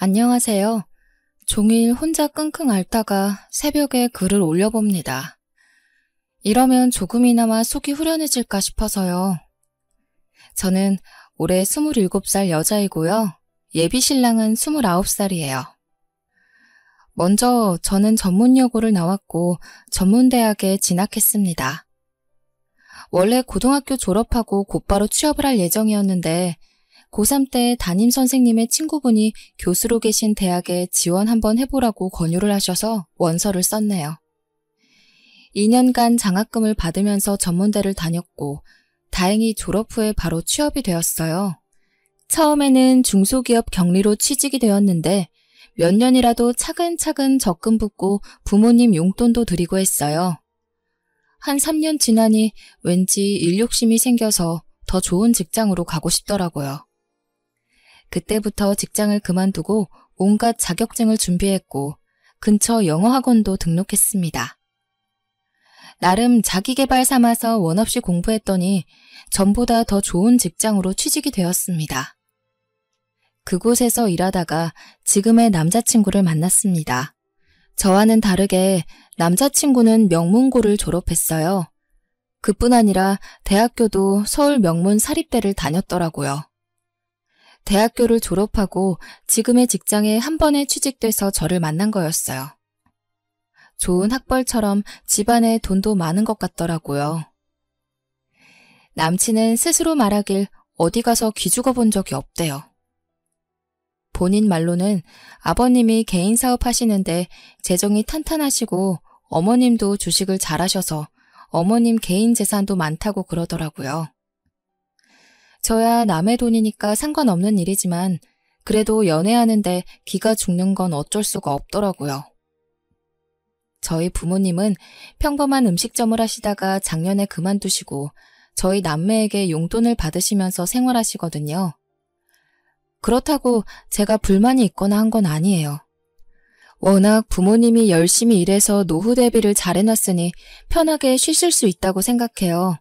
안녕하세요. 종일 혼자 끙끙 앓다가 새벽에 글을 올려봅니다. 이러면 조금이나마 속이 후련해질까 싶어서요. 저는 올해 27살 여자이고요. 예비 신랑은 29살이에요. 먼저 저는 전문여고를 나왔고 전문대학에 진학했습니다. 원래 고등학교 졸업하고 곧바로 취업을 할 예정이었는데 고3 때 담임선생님의 친구분이 교수로 계신 대학에 지원 한번 해보라고 권유를 하셔서 원서를 썼네요. 2년간 장학금을 받으면서 전문대를 다녔고 다행히 졸업 후에 바로 취업이 되었어요. 처음에는 중소기업 경리로 취직이 되었는데 몇 년이라도 차근차근 적금 붓고 부모님 용돈도 드리고 했어요. 한 3년 지나니 왠지 일 욕심이 생겨서 더 좋은 직장으로 가고 싶더라고요. 그때부터 직장을 그만두고 온갖 자격증을 준비했고 근처 영어학원도 등록했습니다. 나름 자기계발 삼아서 원없이 공부했더니 전보다 더 좋은 직장으로 취직이 되었습니다. 그곳에서 일하다가 지금의 남자친구를 만났습니다. 저와는 다르게 남자친구는 명문고를 졸업했어요. 그뿐 아니라 대학교도 서울 명문 사립대를 다녔더라고요. 대학교를 졸업하고 지금의 직장에 한 번에 취직돼서 저를 만난 거였어요. 좋은 학벌처럼 집안에 돈도 많은 것 같더라고요. 남친은 스스로 말하길 어디 가서 기죽어 본 적이 없대요. 본인 말로는 아버님이 개인 사업 하시는데 재정이 탄탄하시고 어머님도 주식을 잘하셔서 어머님 개인 재산도 많다고 그러더라고요. 저야 남의 돈이니까 상관없는 일이지만 그래도 연애하는데 기가 죽는 건 어쩔 수가 없더라고요. 저희 부모님은 평범한 음식점을 하시다가 작년에 그만두시고 저희 남매에게 용돈을 받으시면서 생활하시거든요. 그렇다고 제가 불만이 있거나 한 건 아니에요. 워낙 부모님이 열심히 일해서 노후 대비를 잘 해놨으니 편하게 쉬실 수 있다고 생각해요.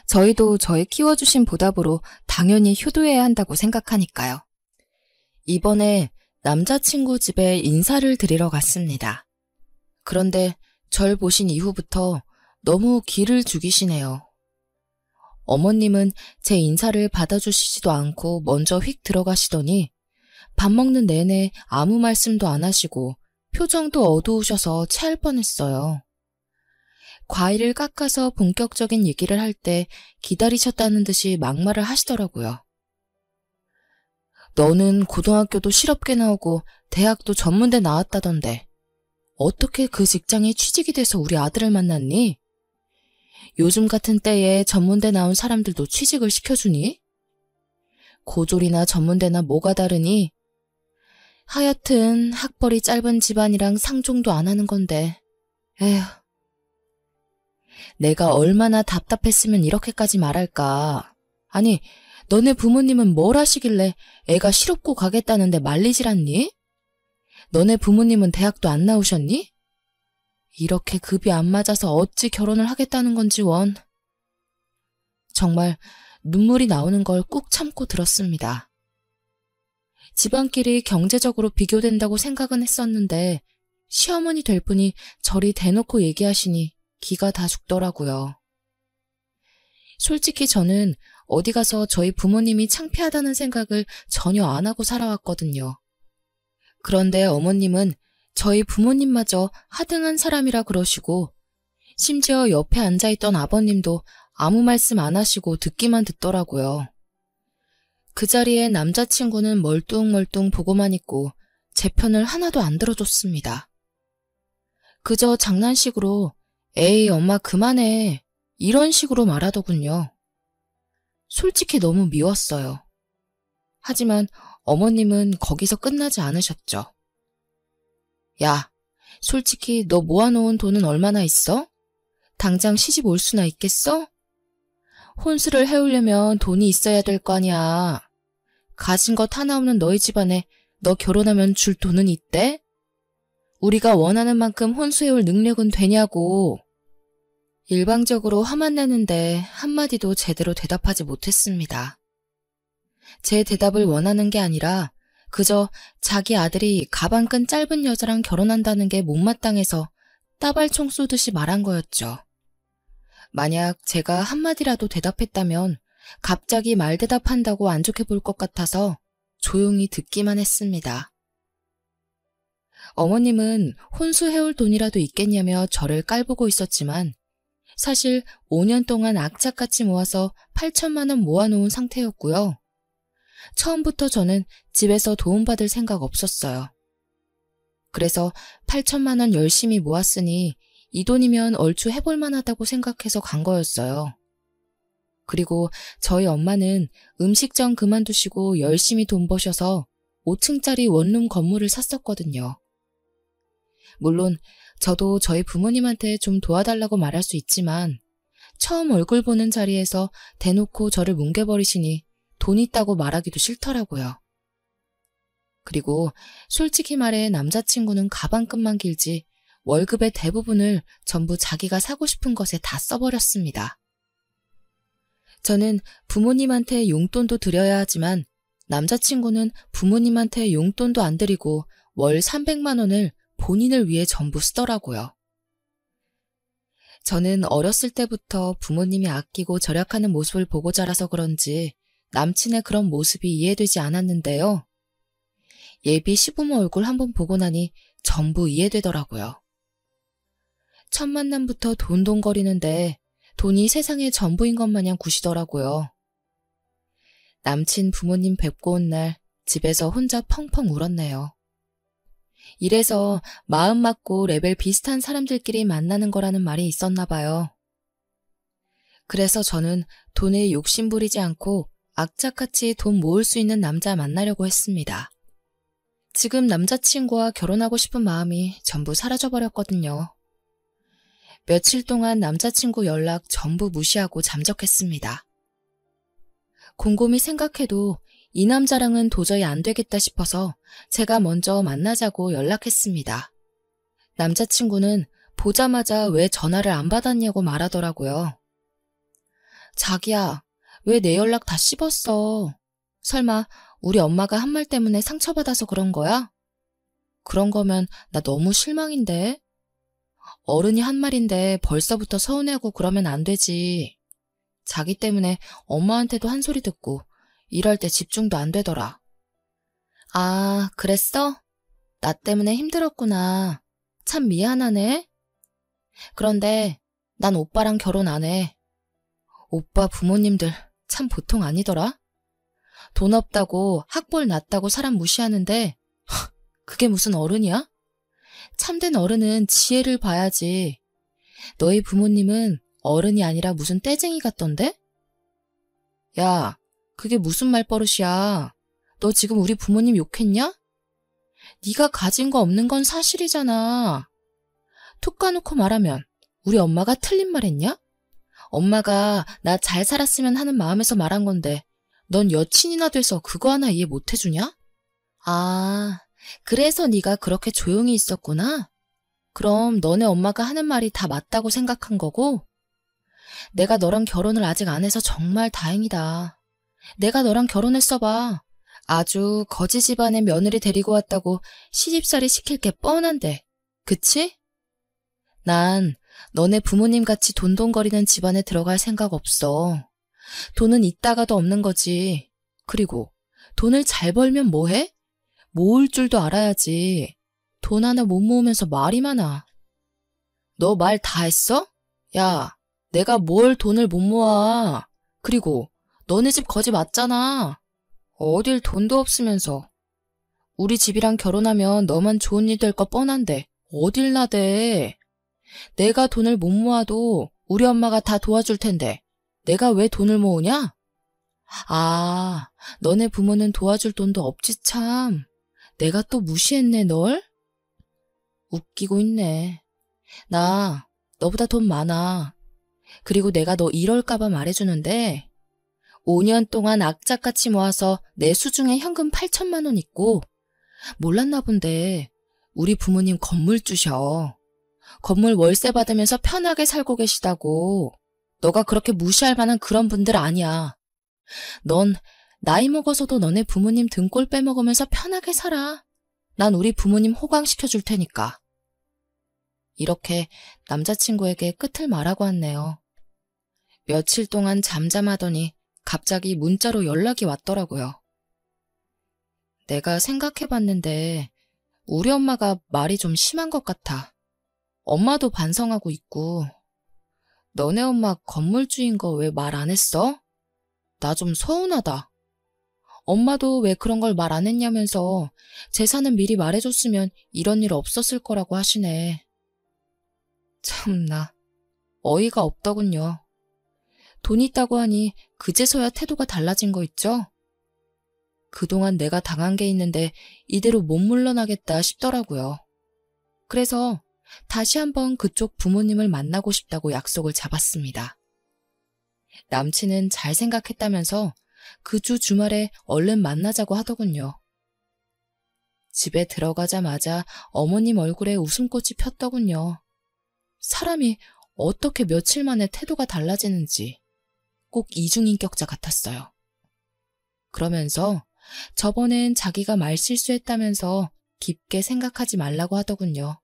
저희도 저희 키워주신 보답으로 당연히 효도해야 한다고 생각하니까요. 이번에 남자친구 집에 인사를 드리러 갔습니다. 그런데 절 보신 이후부터 너무 기를 죽이시네요. 어머님은 제 인사를 받아주시지도 않고 먼저 휙 들어가시더니 밥 먹는 내내 아무 말씀도 안 하시고 표정도 어두우셔서 체할 뻔했어요. 과일을 깎아서 본격적인 얘기를 할 때 기다리셨다는 듯이 막말을 하시더라고요. 너는 고등학교도 실업계 나오고 대학도 전문대 나왔다던데 어떻게 그 직장에 취직이 돼서 우리 아들을 만났니? 요즘 같은 때에 전문대 나온 사람들도 취직을 시켜주니? 고졸이나 전문대나 뭐가 다르니? 하여튼 학벌이 짧은 집안이랑 상종도 안 하는 건데 에휴. 내가 얼마나 답답했으면 이렇게까지 말할까. 아니, 너네 부모님은 뭘 하시길래 애가 실업고 가겠다는데 말리질 않니? 너네 부모님은 대학도 안 나오셨니? 이렇게 급이 안 맞아서 어찌 결혼을 하겠다는 건지 원. 정말 눈물이 나오는 걸 꾹 참고 들었습니다. 집안끼리 경제적으로 비교된다고 생각은 했었는데 시어머니 될 분이 저리 대놓고 얘기하시니 기가 다 죽더라고요. 솔직히 저는 어디 가서 저희 부모님이 창피하다는 생각을 전혀 안 하고 살아왔거든요. 그런데 어머님은 저희 부모님마저 하등한 사람이라 그러시고 심지어 옆에 앉아있던 아버님도 아무 말씀 안 하시고 듣기만 듣더라고요. 그 자리에 남자친구는 멀뚱멀뚱 보고만 있고 제 편을 하나도 안 들어줬습니다. 그저 장난식으로 에이 엄마 그만해 이런 식으로 말하더군요. 솔직히 너무 미웠어요. 하지만 어머님은 거기서 끝나지 않으셨죠. 야, 솔직히 너 모아놓은 돈은 얼마나 있어? 당장 시집 올 수나 있겠어? 혼수를 해오려면 돈이 있어야 될 거 아니야. 가진 것 하나 없는 너희 집안에 너 결혼하면 줄 돈은 있대? 우리가 원하는 만큼 혼수해올 능력은 되냐고. 일방적으로 화만 내는데 한마디도 제대로 대답하지 못했습니다. 제 대답을 원하는 게 아니라 그저 자기 아들이 가방끈 짧은 여자랑 결혼한다는 게 못마땅해서 따발총 쏘듯이 말한 거였죠. 만약 제가 한마디라도 대답했다면 갑자기 말대답한다고 안 좋게 볼 것 같아서 조용히 듣기만 했습니다. 어머님은 혼수해올 돈이라도 있겠냐며 저를 깔보고 있었지만 사실 5년 동안 악착같이 모아서 8천만 원 모아놓은 상태였고요. 처음부터 저는 집에서 도움받을 생각 없었어요. 그래서 8천만 원 열심히 모았으니 이 돈이면 얼추 해볼 만하다고 생각해서 간 거였어요. 그리고 저희 엄마는 음식점 그만두시고 열심히 돈 버셔서 5층짜리 원룸 건물을 샀었거든요. 물론 저도 저희 부모님한테 좀 도와달라고 말할 수 있지만 처음 얼굴 보는 자리에서 대놓고 저를 뭉개버리시니 돈 있다고 말하기도 싫더라고요. 그리고 솔직히 말해 남자친구는 가방끈만 길지 월급의 대부분을 전부 자기가 사고 싶은 것에 다 써버렸습니다. 저는 부모님한테 용돈도 드려야 하지만 남자친구는 부모님한테 용돈도 안 드리고 월 300만 원을 본인을 위해 전부 쓰더라고요. 저는 어렸을 때부터 부모님이 아끼고 절약하는 모습을 보고 자라서 그런지 남친의 그런 모습이 이해되지 않았는데요. 예비 시부모 얼굴 한번 보고 나니 전부 이해되더라고요. 첫 만남부터 돈돈거리는데 돈이 세상의 전부인 것 마냥 구시더라고요. 남친 부모님 뵙고 온 날 집에서 혼자 펑펑 울었네요. 이래서 마음 맞고 레벨 비슷한 사람들끼리 만나는 거라는 말이 있었나 봐요. 그래서 저는 돈에 욕심 부리지 않고 악착같이 돈 모을 수 있는 남자 만나려고 했습니다. 지금 남자친구와 결혼하고 싶은 마음이 전부 사라져버렸거든요. 며칠 동안 남자친구 연락 전부 무시하고 잠적했습니다. 곰곰이 생각해도 이 남자랑은 도저히 안 되겠다 싶어서 제가 먼저 만나자고 연락했습니다. 남자친구는 보자마자 왜 전화를 안 받았냐고 말하더라고요. 자기야, 왜 내 연락 다 씹었어? 설마 우리 엄마가 한 말 때문에 상처받아서 그런 거야? 그런 거면 나 너무 실망인데? 어른이 한 말인데 벌써부터 서운해하고 그러면 안 되지. 자기 때문에 엄마한테도 한 소리 듣고 일할 때 집중도 안 되더라. 아, 그랬어? 나 때문에 힘들었구나. 참 미안하네. 그런데 난 오빠랑 결혼 안 해. 오빠 부모님들 참 보통 아니더라. 돈 없다고 학벌 낮다고 사람 무시하는데 그게 무슨 어른이야? 참된 어른은 지혜를 봐야지. 너희 부모님은 어른이 아니라 무슨 떼쟁이 같던데? 야, 그게 무슨 말버릇이야. 너 지금 우리 부모님 욕했냐? 네가 가진 거 없는 건 사실이잖아. 툭 까놓고 말하면 우리 엄마가 틀린 말 했냐? 엄마가 나 잘 살았으면 하는 마음에서 말한 건데 넌 여친이나 돼서 그거 하나 이해 못 해주냐? 아, 그래서 네가 그렇게 조용히 있었구나? 그럼 너네 엄마가 하는 말이 다 맞다고 생각한 거고? 내가 너랑 결혼을 아직 안 해서 정말 다행이다. 내가 너랑 결혼했어봐. 아주 거지 집안의 며느리 데리고 왔다고 시집살이 시킬 게 뻔한데. 그치? 난 너네 부모님 같이 돈돈거리는 집안에 들어갈 생각 없어. 돈은 있다가도 없는 거지. 그리고 돈을 잘 벌면 뭐해? 모을 줄도 알아야지. 돈 하나 못 모으면서 말이 많아. 너 말 다 했어? 야, 내가 뭘 돈을 못 모아. 그리고 너네 집 거지 맞잖아. 어딜 돈도 없으면서. 우리 집이랑 결혼하면 너만 좋은 일 될 거 뻔한데 어딜 나대. 내가 돈을 못 모아도 우리 엄마가 다 도와줄 텐데 내가 왜 돈을 모으냐? 아, 너네 부모는 도와줄 돈도 없지 참. 내가 또 무시했네 널? 웃기고 있네. 나 너보다 돈 많아. 그리고 내가 너 이럴까봐 말해주는데 5년 동안 악착같이 모아서 내 수중에 현금 8천만 원 있고 몰랐나 본데 우리 부모님 건물주셔. 건물 월세 받으면서 편하게 살고 계시다고. 너가 그렇게 무시할 만한 그런 분들 아니야. 넌 나이 먹어서도 너네 부모님 등골 빼먹으면서 편하게 살아. 난 우리 부모님 호강시켜줄 테니까. 이렇게 남자친구에게 끝을 말하고 왔네요. 며칠 동안 잠잠하더니 갑자기 문자로 연락이 왔더라고요. 내가 생각해봤는데 우리 엄마가 말이 좀 심한 것 같아. 엄마도 반성하고 있고. 너네 엄마 건물주인 거 왜 말 안 했어? 나 좀 서운하다. 엄마도 왜 그런 걸 말 안 했냐면서 재산은 미리 말해줬으면 이런 일 없었을 거라고 하시네. 참나, 어이가 없더군요. 돈 있다고 하니 그제서야 태도가 달라진 거 있죠? 그동안 내가 당한 게 있는데 이대로 못 물러나겠다 싶더라고요. 그래서 다시 한번 그쪽 부모님을 만나고 싶다고 약속을 잡았습니다. 남친은 잘 생각했다면서 그 주 주말에 얼른 만나자고 하더군요. 집에 들어가자마자 어머님 얼굴에 웃음꽃이 폈더군요. 사람이 어떻게 며칠 만에 태도가 달라지는지 꼭 이중인격자 같았어요. 그러면서 저번엔 자기가 말실수했다면서 깊게 생각하지 말라고 하더군요.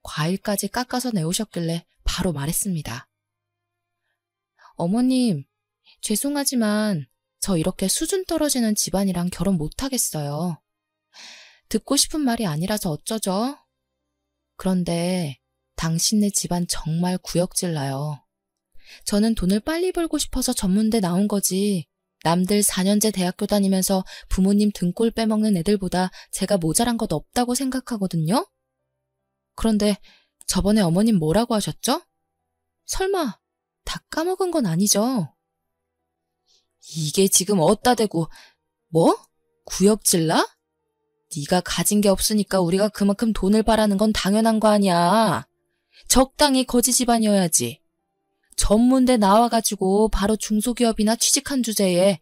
과일까지 깎아서 내오셨길래 바로 말했습니다. 어머님, 죄송하지만 저 이렇게 수준 떨어지는 집안이랑 결혼 못하겠어요. 듣고 싶은 말이 아니라서 어쩌죠? 그런데 당신네 집안 정말 구역질 나요. 저는 돈을 빨리 벌고 싶어서 전문대 나온 거지. 남들 4년제 대학교 다니면서 부모님 등골 빼먹는 애들보다 제가 모자란 것 없다고 생각하거든요? 그런데 저번에 어머님 뭐라고 하셨죠? 설마 다 까먹은 건 아니죠? 이게 지금 어디다 대고 뭐? 구역질나? 네가 가진 게 없으니까 우리가 그만큼 돈을 바라는 건 당연한 거 아니야. 적당히 거지 집안이어야지. 전문대 나와가지고 바로 중소기업이나 취직한 주제에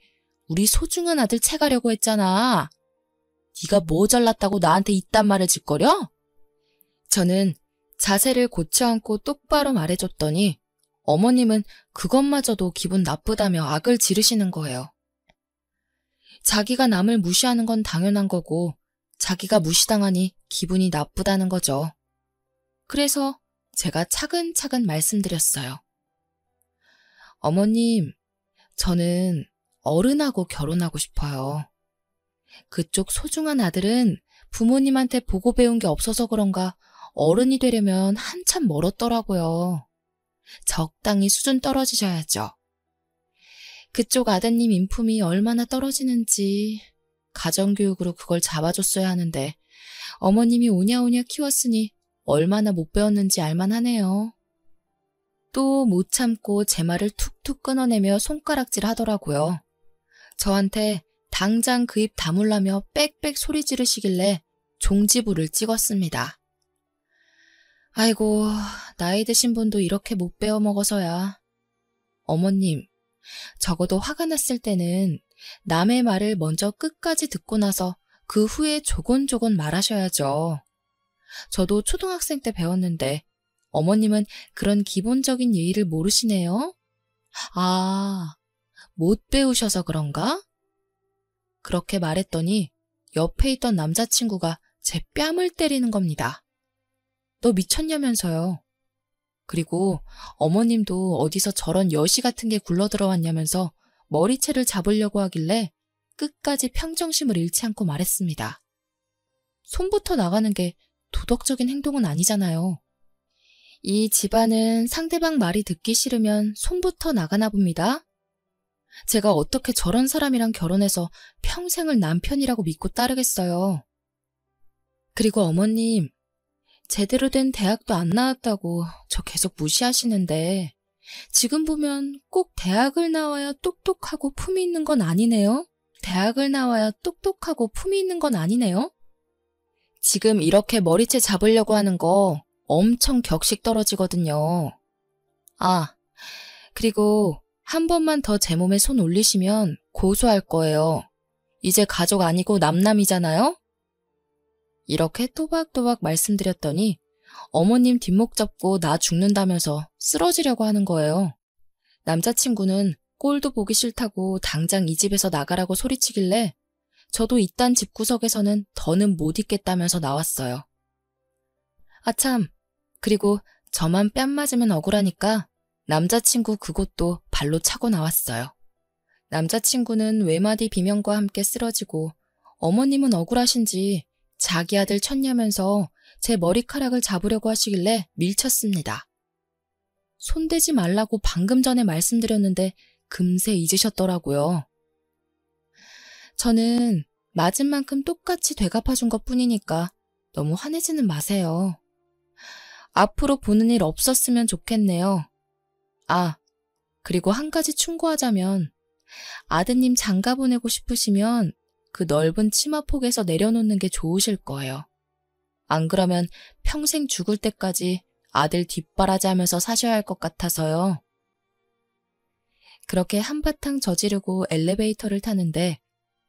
우리 소중한 아들 채가려고 했잖아. 네가 뭐 잘났다고 나한테 이딴 말을 짓거려? 저는 자세를 고쳐 앉고 똑바로 말해줬더니 어머님은 그것마저도 기분 나쁘다며 악을 지르시는 거예요. 자기가 남을 무시하는 건 당연한 거고 자기가 무시당하니 기분이 나쁘다는 거죠. 그래서 제가 차근차근 말씀드렸어요. 어머님, 저는 어른하고 결혼하고 싶어요. 그쪽 소중한 아들은 부모님한테 보고 배운 게 없어서 그런가 어른이 되려면 한참 멀었더라고요. 적당히 수준 떨어지셔야죠. 그쪽 아드님 인품이 얼마나 떨어지는지 가정교육으로 그걸 잡아줬어야 하는데 어머님이 오냐오냐 키웠으니 얼마나 못 배웠는지 알만하네요. 또 못 참고 제 말을 툭툭 끊어내며 손가락질 하더라고요. 저한테 당장 그 입 다물라며 빽빽 소리 지르시길래 종지부를 찍었습니다. 아이고, 나이 드신 분도 이렇게 못 배워 먹어서야. 어머님, 적어도 화가 났을 때는 남의 말을 먼저 끝까지 듣고 나서 그 후에 조곤조곤 말하셔야죠. 저도 초등학생 때 배웠는데 어머님은 그런 기본적인 예의를 모르시네요. 아, 못 배우셔서 그런가? 그렇게 말했더니 옆에 있던 남자친구가 제 뺨을 때리는 겁니다. 너 미쳤냐면서요. 그리고 어머님도 어디서 저런 여시 같은 게 굴러들어왔냐면서 머리채를 잡으려고 하길래 끝까지 평정심을 잃지 않고 말했습니다. 손부터 나가는 게 도덕적인 행동은 아니잖아요. 이 집안은 상대방 말이 듣기 싫으면 손부터 나가나 봅니다. 제가 어떻게 저런 사람이랑 결혼해서 평생을 남편이라고 믿고 따르겠어요. 그리고 어머님, 제대로 된 대학도 안 나왔다고 저 계속 무시하시는데 지금 보면 꼭 대학을 나와야 똑똑하고 품이 있는 건 아니네요. 대학을 나와야 똑똑하고 품이 있는 건 아니네요. 지금 이렇게 머리채 잡으려고 하는 거 엄청 격식 떨어지거든요. 아, 그리고 한 번만 더 제 몸에 손 올리시면 고소할 거예요. 이제 가족 아니고 남남이잖아요? 이렇게 또박또박 말씀드렸더니 어머님 뒷목 잡고 나 죽는다면서 쓰러지려고 하는 거예요. 남자친구는 꼴도 보기 싫다고 당장 이 집에서 나가라고 소리치길래 저도 이딴 집구석에서는 더는 못 있겠다면서 나왔어요. 아참, 그리고 저만 뺨 맞으면 억울하니까 남자친구 그곳도 발로 차고 나왔어요. 남자친구는 외마디 비명과 함께 쓰러지고 어머님은 억울하신지 자기 아들 쳤냐면서 제 머리카락을 잡으려고 하시길래 밀쳤습니다. 손대지 말라고 방금 전에 말씀드렸는데 금세 잊으셨더라고요. 저는 맞은 만큼 똑같이 되갚아준 것뿐이니까 너무 화내지는 마세요. 앞으로 보는 일 없었으면 좋겠네요. 아, 그리고 한 가지 충고하자면 아드님 장가 보내고 싶으시면 그 넓은 치마폭에서 내려놓는 게 좋으실 거예요. 안 그러면 평생 죽을 때까지 아들 뒷바라지 하면서 사셔야 할 것 같아서요. 그렇게 한바탕 저지르고 엘리베이터를 타는데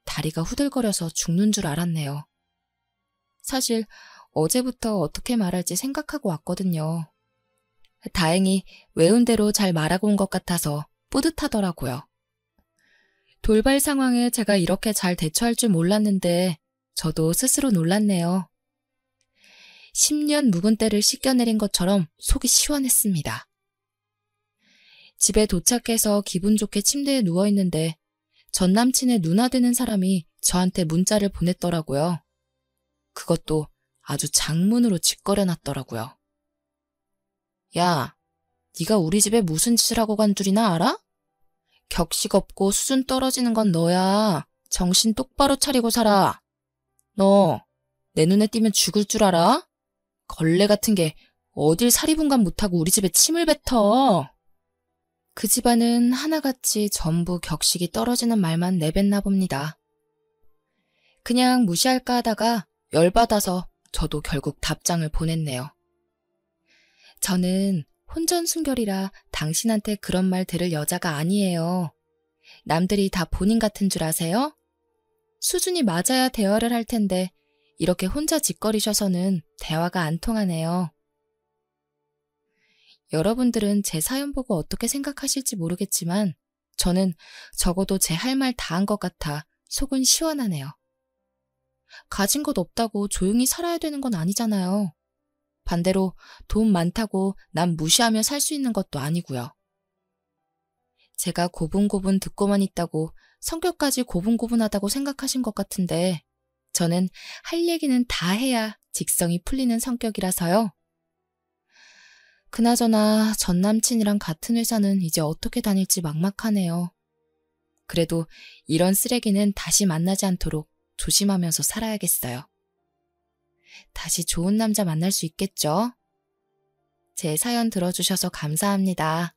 다리가 후들거려서 죽는 줄 알았네요. 사실 어제부터 어떻게 말할지 생각하고 왔거든요. 다행히 외운 대로 잘 말하고 온 것 같아서 뿌듯하더라고요. 돌발 상황에 제가 이렇게 잘 대처할 줄 몰랐는데 저도 스스로 놀랐네요. 10년 묵은 때를 씻겨내린 것처럼 속이 시원했습니다. 집에 도착해서 기분 좋게 침대에 누워있는데 전 남친의 누나 되는 사람이 저한테 문자를 보냈더라고요. 그것도 아주 장문으로 짓거려놨더라고요. 야, 네가 우리 집에 무슨 짓을 하고 간 줄이나 알아? 격식 없고 수준 떨어지는 건 너야. 정신 똑바로 차리고 살아. 너 내 눈에 띄면 죽을 줄 알아? 걸레 같은 게 어딜 사리분간 못하고 우리 집에 침을 뱉어. 그 집안은 하나같이 전부 격식이 떨어지는 말만 내뱉나 봅니다. 그냥 무시할까 하다가 열받아서 저도 결국 답장을 보냈네요. 저는 혼전순결이라 당신한테 그런 말 들을 여자가 아니에요. 남들이 다 본인 같은 줄 아세요? 수준이 맞아야 대화를 할 텐데 이렇게 혼자 짓거리셔서는 대화가 안 통하네요. 여러분들은 제 사연 보고 어떻게 생각하실지 모르겠지만 저는 적어도 제 할 말 다 한 것 같아 속은 시원하네요. 가진 것 없다고 조용히 살아야 되는 건 아니잖아요. 반대로 돈 많다고 남 무시하며 살 수 있는 것도 아니고요. 제가 고분고분 듣고만 있다고 성격까지 고분고분하다고 생각하신 것 같은데 저는 할 얘기는 다 해야 직성이 풀리는 성격이라서요. 그나저나 전 남친이랑 같은 회사는 이제 어떻게 다닐지 막막하네요. 그래도 이런 쓰레기는 다시 만나지 않도록 조심하면서 살아야겠어요. 다시 좋은 남자 만날 수 있겠죠? 제 사연 들어주셔서 감사합니다.